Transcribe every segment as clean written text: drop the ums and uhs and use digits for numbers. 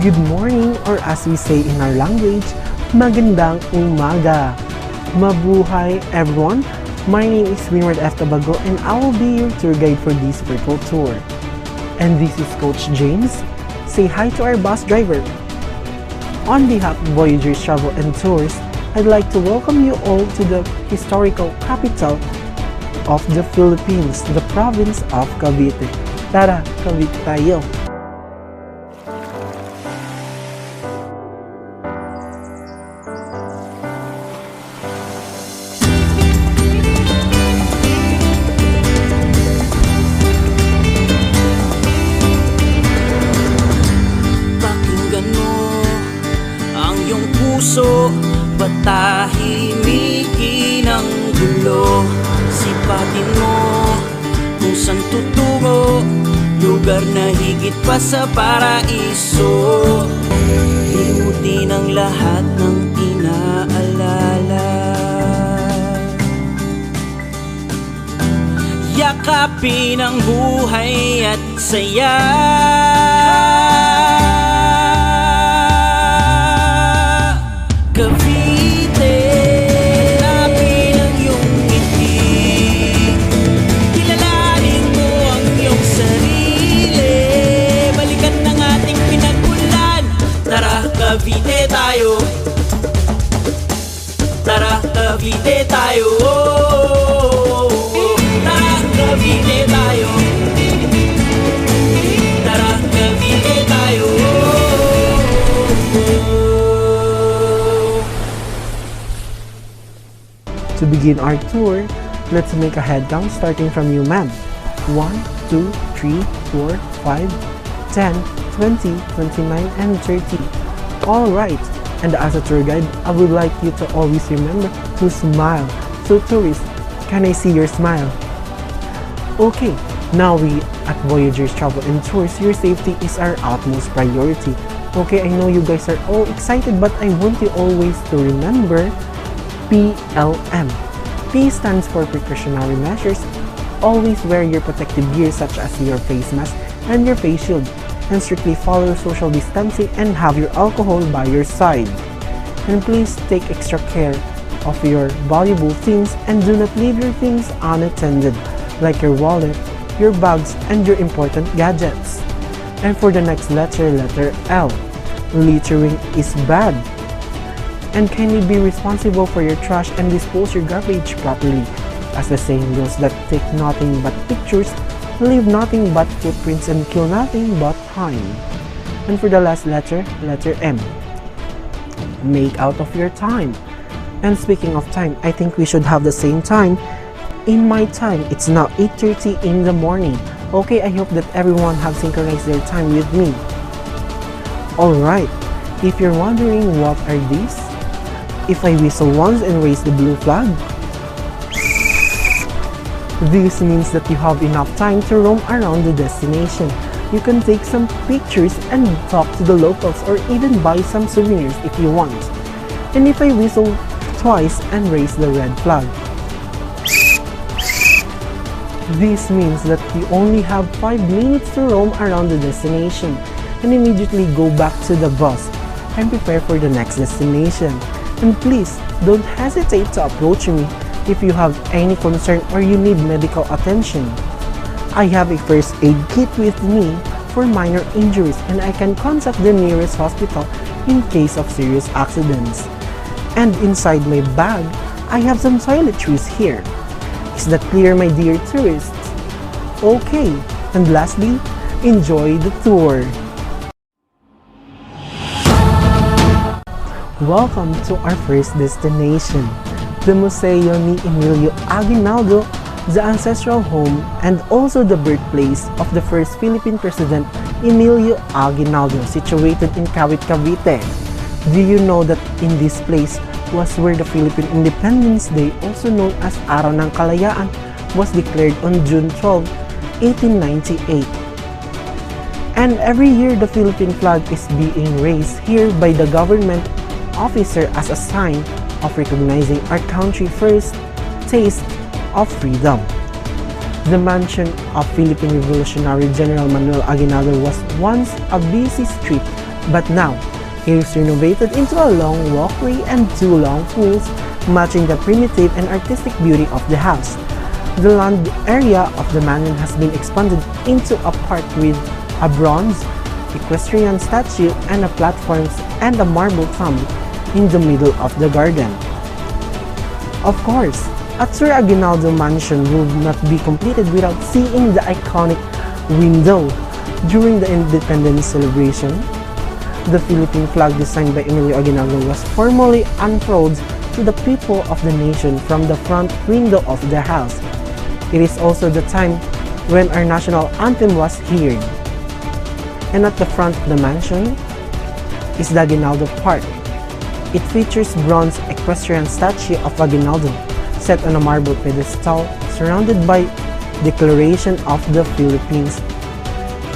Good morning, or as we say in our language, magandang umaga. Mabuhay everyone. My name is Winward F. Tabago and I will be your tour guide for this virtual tour. And this is Coach James. Say hi to our bus driver. On behalf of Voyagers Travel and Tours, I'd like to welcome you all to the historical capital of the Philippines, the province of Cavite. Tara, Cavite tayo! Patahimikin ang gulo. Sipatin mo kung saan tutungo, lugar na higit pa sa paraiso. Limutin ang lahat ng inaalala, yakapin ang buhay at saya. Cavite, hanapin ang iyong ngiti, kilalanin mo ang iyong sarili, balikan ng ating pinagmulan. Tara, Cavite tayo. Tara, Cavite tayo. Tara, Cavite tayo. Tara, Cavite tayo. To begin our tour, let's make a head count starting from you, ma'am. 1, 2, 3, 4, 5, 10, 20, 29, and 30. Alright, and as a tour guide, I would like you to always remember to smile. So tourists, can I see your smile? Okay, now we at Voyagers Travel and Tours, your safety is our utmost priority. Okay, I know you guys are all excited, but I want you always to remember PLM. P stands for precautionary measures. Always wear your protective gear such as your face mask and your face shield, and strictly follow social distancing and have your alcohol by your side. And please take extra care of your valuable things and do not leave your things unattended, like your wallet, your bags, and your important gadgets. And for the next letter, letter L. Littering is bad. And kindly be responsible for your trash and dispose your garbage properly. As the saying goes, that take nothing but pictures, leave nothing but footprints, and kill nothing but time. And for the last letter, letter M. Make out of your time. And speaking of time, I think we should have the same time. In my time, it's now 8:30 in the morning. Okay, I hope that everyone have synchronized their time with me. Alright, if you're wondering what are these, if I whistle once and raise the blue flag, this means that you have enough time to roam around the destination. You can take some pictures and talk to the locals or even buy some souvenirs if you want. And if I whistle twice and raise the red flag, this means that you only have 5 minutes to roam around the destination and immediately go back to the bus and prepare for the next destination. And please, don't hesitate to approach me if you have any concern or you need medical attention. I have a first aid kit with me for minor injuries and I can contact the nearest hospital in case of serious accidents. And inside my bag, I have some toiletries here. Is that clear, my dear tourists? Okay, and lastly, enjoy the tour. Welcome to our first destination, the Museo ni Emilio Aguinaldo, the ancestral home and also the birthplace of the first Philippine President Emilio Aguinaldo, situated in Cavite, Cavite. Do you know that in this place was where the Philippine Independence Day, also known as Araw ng Kalayaan, was declared on June 12, 1898. And every year the Philippine flag is being raised here by the government officer as a sign of recognizing our country first taste of freedom. The mansion of Philippine Revolutionary General Manuel Aguinaldo was once a busy street But now, it is renovated into a long walkway and two long pools, matching the primitive and artistic beauty of the house. The land area of the mansion has been expanded into a park with a bronze equestrian statue and a platform and a marble tomb in the middle of the garden. Of course, a Sir Aguinaldo mansion would not be completed without seeing the iconic window. During the independence celebration, the Philippine flag designed by Emilio Aguinaldo was formally unfurled to the people of the nation from the front window of the house. It is also the time when our national anthem was heard. And at the front of the mansion is the Aguinaldo Park. It features bronze equestrian statue of Aguinaldo set on a marble pedestal surrounded by Declaration of the Philippines,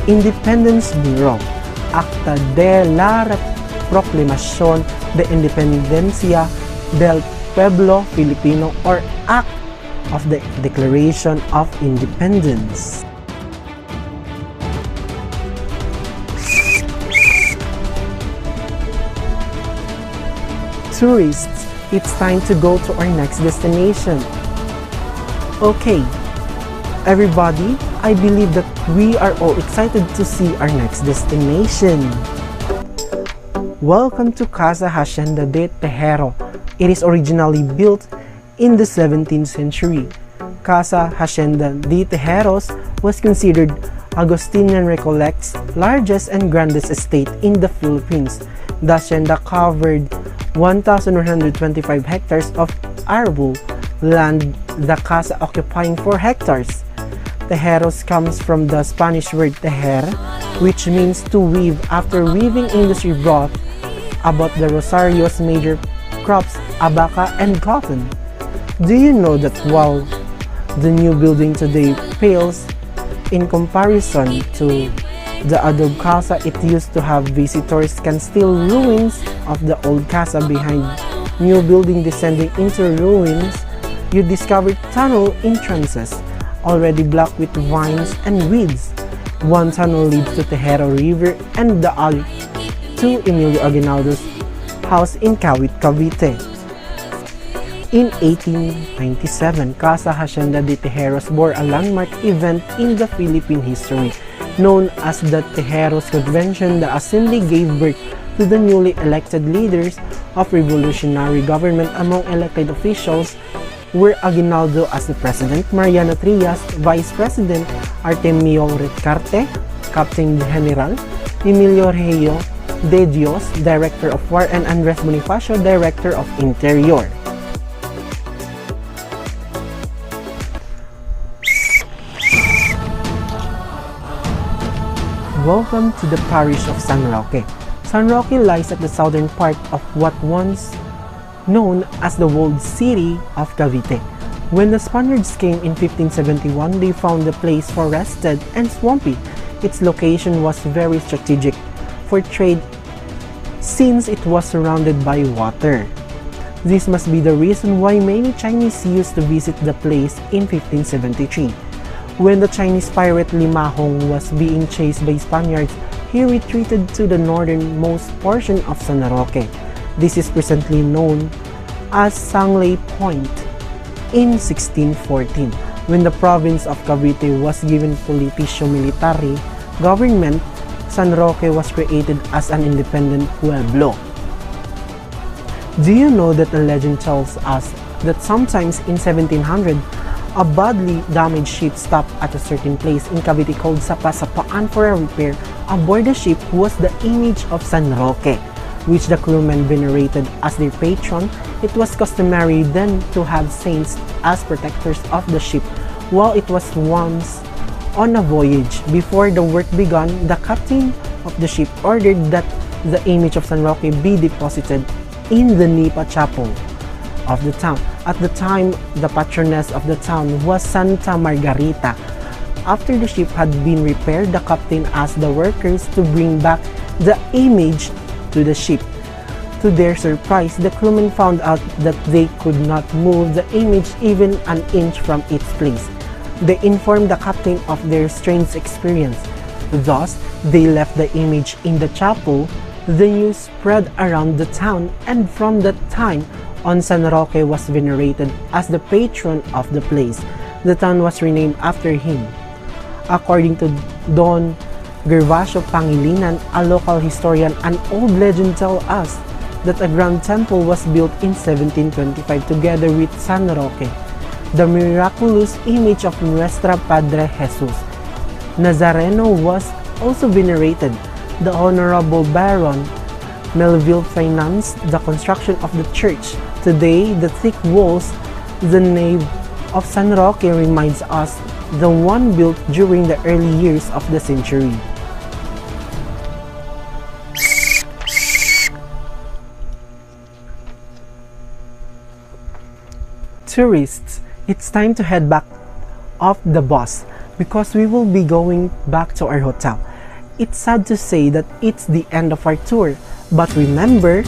Independence Bureau, Acta de la Proclamación de Independencia del Pueblo Filipino, or Act of the Declaration of Independence. Tourists, it's time to go to our next destination. Okay, everybody, I believe that we are all excited to see our next destination. Welcome to Casa Hacienda de Tejero. It is originally built in the 17th century. Casa Hacienda de Tejeros was considered Agustinian Recollect's largest and grandest estate in the Philippines. The hacienda covered 1,125 hectares of arable land, the casa occupying 4 hectares. Tejeros comes from the Spanish word tejer, which means to weave, after weaving industry brought about the Rosario's major crops, abaca and cotton. Do you know that while the new building today pales in comparison to the adobe casa it used to have, visitors can still ruins of the old casa behind new building descending into ruins. You discover tunnel entrances already blocked with vines and weeds. One tunnel leads to Tejero River and the other to Emilio Aguinaldo's house in Cavite. In 1897, Casa Hacienda de Tejeros bore a landmark event in the Philippine history. Known as the Tejeros Convention, the assembly gave birth to the newly elected leaders of revolutionary government. Among elected officials were Aguinaldo as the president, Mariano Trias, vice president, Artemio Recarte, captain general, Emilio Reo de Dios, director of war, and Andres Bonifacio, director of interior. Welcome to the parish of San Roque. San Roque lies at the southern part of what once known as the walled city of Cavite. When the Spaniards came in 1571, they found the place forested and swampy. Its location was very strategic for trade since it was surrounded by water. This must be the reason why many Chinese used to visit the place in 1573. When the Chinese pirate Limahong was being chased by Spaniards, he retreated to the northernmost portion of San Roque. This is presently known as Sangley Point. In 1614, when the province of Cavite was given politico-military government, San Roque was created as an independent pueblo. Do you know that the legend tells us that sometimes in 1700, a badly damaged ship stopped at a certain place in Cavite called Sapasapaan for a repair? Aboard the ship was the image of San Roque, which the crewmen venerated as their patron. It was customary then to have saints as protectors of the ship while it was once on a voyage. Before the work began, the captain of the ship ordered that the image of San Roque be deposited in the Nipa Chapel of the town. At the time, the patroness of the town was Santa Margarita. After the ship had been repaired, the captain asked the workers to bring back the image to the ship. To their surprise, the crewmen found out that they could not move the image even an inch from its place. They informed the captain of their strange experience. Thus, they left the image in the chapel The news spread around the town, and from that time on, San Roque was venerated as the patron of the place. The town was renamed after him. According to Don Gervasio Pangilinan, a local historian, an old legend tells us that a grand temple was built in 1725 together with San Roque, the miraculous image of Nuestra Padre Jesus. Nazareno was also venerated. The Honorable Baron Melville financed the construction of the church. Today, the thick walls, the nave of San Roque reminds us the one built during the early years of the century. Tourists, it's time to head back off the bus because we will be going back to our hotel. It's sad to say that it's the end of our tour, but remember,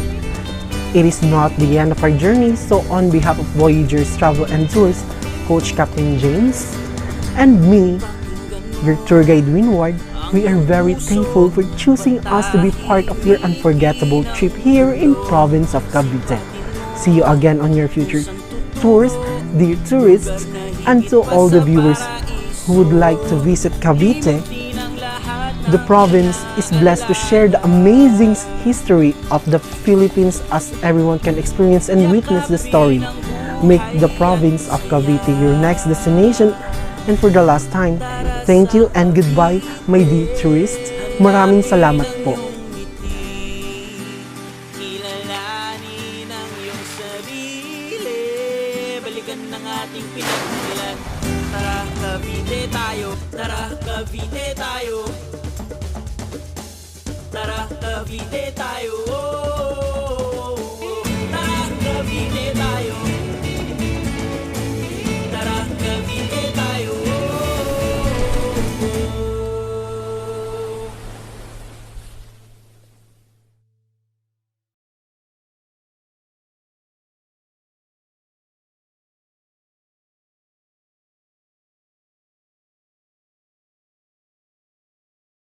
it is not the end of our journey. So on behalf of Voyagers Travel and Tours, Coach Captain James, and me, your tour guide Winward, we are very thankful for choosing us to be part of your unforgettable trip here in province of Cavite. See you again on your future tours, dear tourists, and to all the viewers who would like to visit Cavite. The province is blessed to share the amazing history of the Philippines as everyone can experience and witness the story. Make the province of Cavite your next destination. And for the last time, thank you and goodbye, my dear tourists. Maraming salamat po. Kilalanin ang iyong sarili, balikan ng ating pinagmulan. Tara, Cavite tayo. Tara, Cavite tayo. Tara, Cavite tayo.